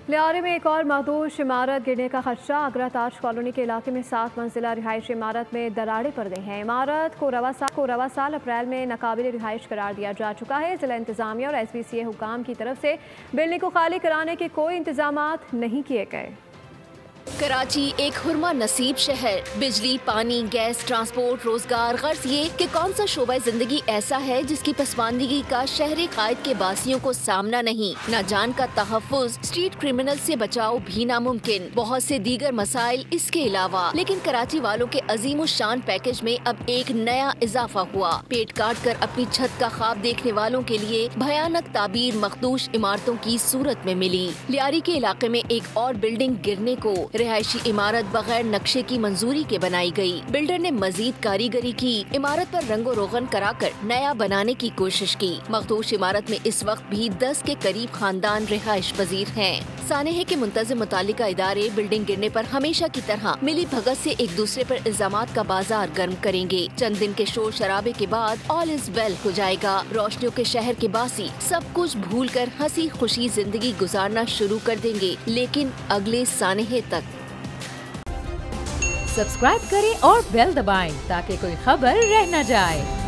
लियारी में एक और महदूश इमारत गिरने का खदशा। आगरा ताज कॉलोनी के इलाके में 7 मंजिला रिहायशी इमारत में दरारें पड़ गई हैं। इमारत को रवा साल अप्रैल में नाकाबिल रिहाइश करार दिया जा चुका है। जिला इंतजामिया और SPCA हुकाम की तरफ से बिल्डिंग को खाली कराने के कोई इंतजामात नहीं किए गए। कराची एक हुरमा नसीब शहर, बिजली, पानी, गैस, ट्रांसपोर्ट, रोजगार, गर्ज ये कि कौन सा शोबा जिंदगी ऐसा है जिसकी पसमानदगी का शहरी कायद के बासियों को सामना नहीं। न जान का तहफ़्फ़ुज़, स्ट्रीट क्रिमिनल से बचाव भी नामुमकिन, बहुत से दीगर मसाइल इसके अलावा। लेकिन कराची वालों के अजीम शान पैकेज में अब एक नया इजाफा हुआ। पेट काट कर अपनी छत का ख्वाब देखने वालों के लिए भयानक ताबीर मखदूश इमारतों की सूरत में मिली। लियारी के इलाके में एक और बिल्डिंग गिरने को रिहायशी इमारत बगैर नक्शे की मंजूरी के बनाई गई। बिल्डर ने मजीद कारीगरी की, इमारत पर रंगो रोगन कराकर नया बनाने की कोशिश की। मखदूश इमारत में इस वक्त भी 10 के करीब खानदान रिहाइश पजीर हैं। साने है कि मुंतज़िम मुतालिका इदारे बिल्डिंग गिरने पर हमेशा की तरह मिली भगत से एक दूसरे पर इल्जामात का बाजार गर्म करेंगे। चंद दिन के शोर शराबे के बाद ऑल इज वेल हो जाएगा। रोशनियों के शहर के बासी सब कुछ भूल कर हंसी खुशी जिंदगी गुजारना शुरू कर देंगे, लेकिन अगले सानहे तक। सब्सक्राइब करें और बेल दबाएं ताकि कोई खबर रह न जाए।